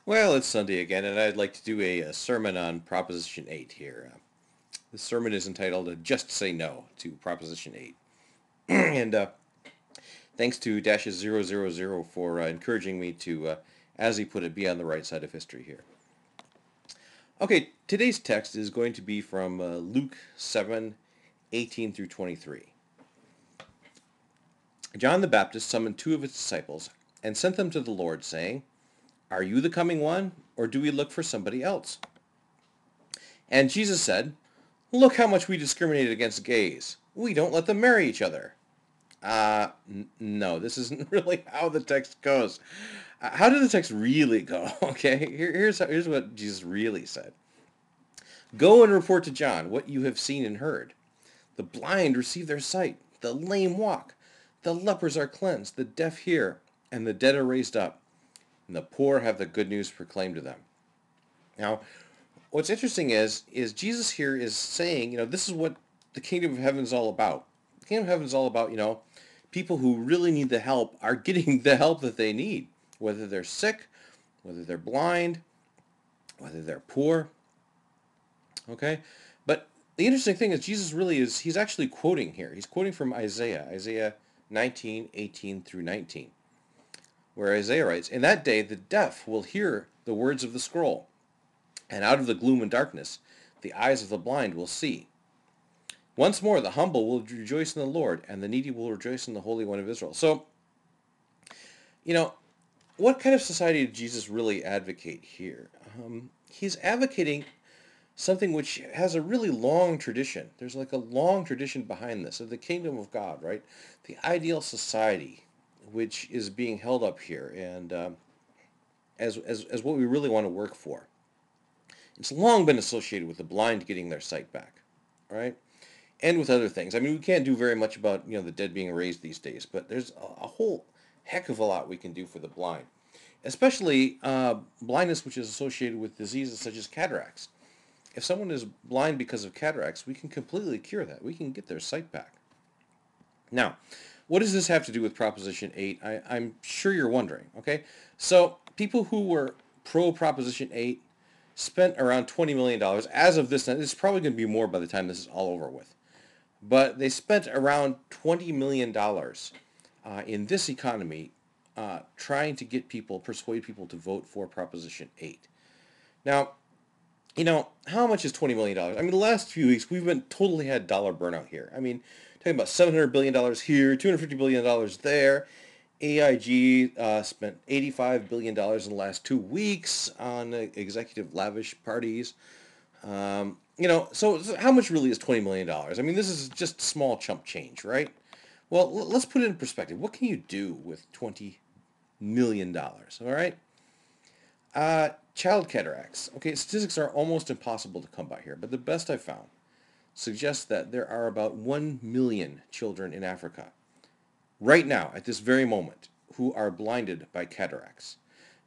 Well, it's Sunday again, and I'd like to do a sermon on Proposition 8 here. The sermon is entitled Just Say No to Proposition 8. and thanks to Dashes 000 for encouraging me to, as he put it, be on the right side of history here. Okay, today's text is going to be from Luke 7:18 through 23. John the Baptist summoned two of his disciples and sent them to the Lord, saying, "Are you the coming one, or do we look for somebody else?" And Jesus said, "Look how much we discriminate against gays. We don't let them marry each other." No, this isn't really how the text goes. How did the text really go? Okay, here's what Jesus really said. "Go and report to John what you have seen and heard. The blind receive their sight, the lame walk, the lepers are cleansed, the deaf hear, and the dead are raised up, and the poor have the good news proclaimed to them." Now, what's interesting is Jesus here is saying, this is what the kingdom of heaven is all about. The kingdom of heaven is all about, people who really need the help are getting the help that they need, whether they're sick, whether they're blind, whether they're poor. Okay? But the interesting thing is Jesus really he's actually quoting here. He's quoting from Isaiah 19:18 through 19, where Isaiah writes, "In that day the deaf will hear the words of the scroll, and out of the gloom and darkness the eyes of the blind will see. Once more the humble will rejoice in the Lord, and the needy will rejoice in the Holy One of Israel." So, you know, what kind of society did Jesus really advocate here? He's advocating something which has a really long tradition. There's like a long tradition behind this of the kingdom of God, right? The ideal society, which is being held up here, and as what we really want to work for. It's long been associated with the blind getting their sight back, right? And with other things. I mean, we can't do very much about the dead being raised these days, but there's a whole heck of a lot we can do for the blind, especially blindness which is associated with diseases such as cataracts. If someone is blind because of cataracts, we can completely cure that. We can get their sight back. Now, what does this have to do with Proposition 8? I'm sure you're wondering, okay? So, people who were pro Proposition 8 spent around $20 million dollars. As of this, it's probably going to be more by the time this is all over with. But they spent around $20 million dollars in this economy trying to persuade people to vote for Proposition 8. Now, how much is $20 million dollars? I mean, the last few weeks, we've been totally had dollar burnout here. I mean, talking about $700 billion dollars here, $250 billion dollars there. AIG spent $85 billion dollars in the last 2 weeks on executive lavish parties. So how much really is $20 million dollars? I mean, this is just small chump change, right? Well, let's put it in perspective. What can you do with $20 million dollars? All right. Child cataracts. Okay, statistics are almost impossible to come by here, but the best I've found suggests that there are about 1 million children in Africa right now, at this very moment, who are blinded by cataracts.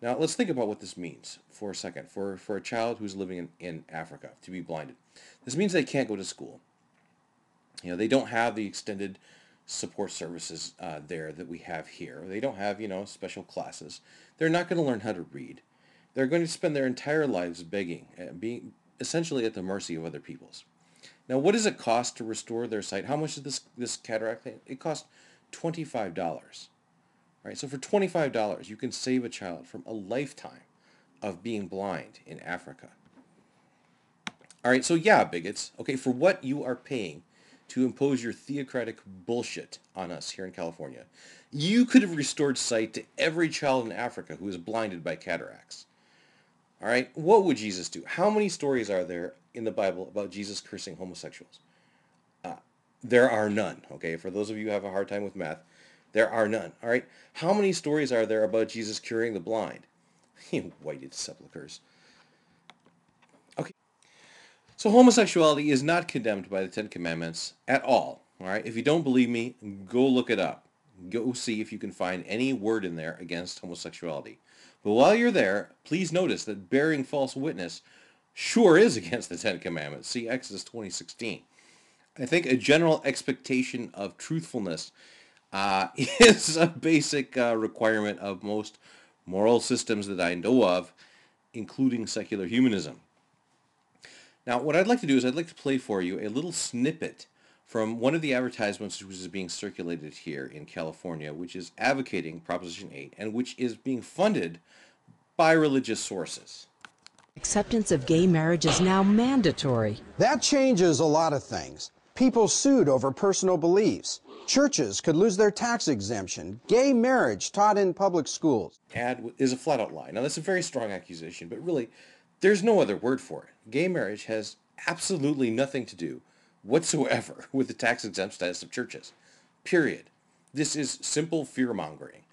Now, let's think about what this means for a second for a child who's living in Africa to be blinded. This means they can't go to school. They don't have the extended support services there that we have here. They don't have, special classes. They're not going to learn how to read. They're going to spend their entire lives begging, being essentially at the mercy of other people's. Now, what does it cost to restore their sight? How much is this cataract thing? It costs $25. Right? So for $25, you can save a child from a lifetime of being blind in Africa. All right, so yeah, bigots. Okay, for what you are paying to impose your theocratic bullshit on us here in California, you could have restored sight to every child in Africa who is blinded by cataracts. All right, what would Jesus do? How many stories are there in the Bible about Jesus cursing homosexuals? There are none. Okay, for those of you who have a hard time with math, there are none. All right, how many stories are there about Jesus curing the blind? You whited sepulchres. Okay, so homosexuality is not condemned by the Ten Commandments at all. All right, if you don't believe me, go look it up. Go see if you can find any word in there against homosexuality. But while you're there, please notice that bearing false witness sure is against the Ten Commandments. See Exodus 20:16. I think a general expectation of truthfulness is a basic requirement of most moral systems that I know of. including secular humanism. Now, what I'd like to do is I'd like to play for you a little snippet from one of the advertisements which is being circulated here in California, which is advocating Proposition 8 and which is being funded by religious sources. Acceptance of gay marriage is now mandatory. That changes a lot of things. People sued over personal beliefs. Churches could lose their tax exemption. Gay marriage taught in public schools. Ad is a flat-out lie. Now, that's a very strong accusation, but really, there's no other word for it. Gay marriage has absolutely nothing to do whatsoever with the tax-exempt status of churches. Period. This is simple fear-mongering.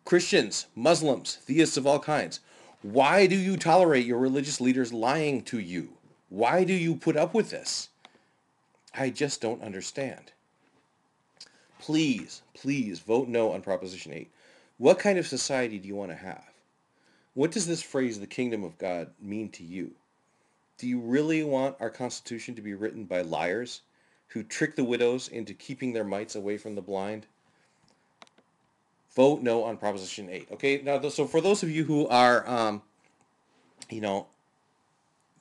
Christians, Muslims, theists of all kinds, why do you tolerate your religious leaders lying to you? Why do you put up with this? I just don't understand. Please, please vote no on Proposition 8. What kind of society do you want to have? What does this phrase, the kingdom of God, mean to you? Do you really want our Constitution to be written by liars who trick the widows into keeping their mites away from the blind? Vote no on Proposition 8. Okay, now, so for those of you who are,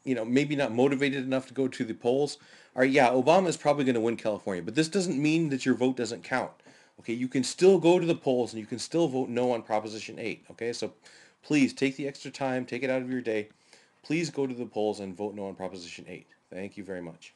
maybe not motivated enough to go to the polls, Obama is probably going to win California, but this doesn't mean that your vote doesn't count. Okay, you can still go to the polls and you can still vote no on Proposition 8. Okay, so please take the extra time, take it out of your day. Please go to the polls and vote no on Proposition 8. Thank you very much.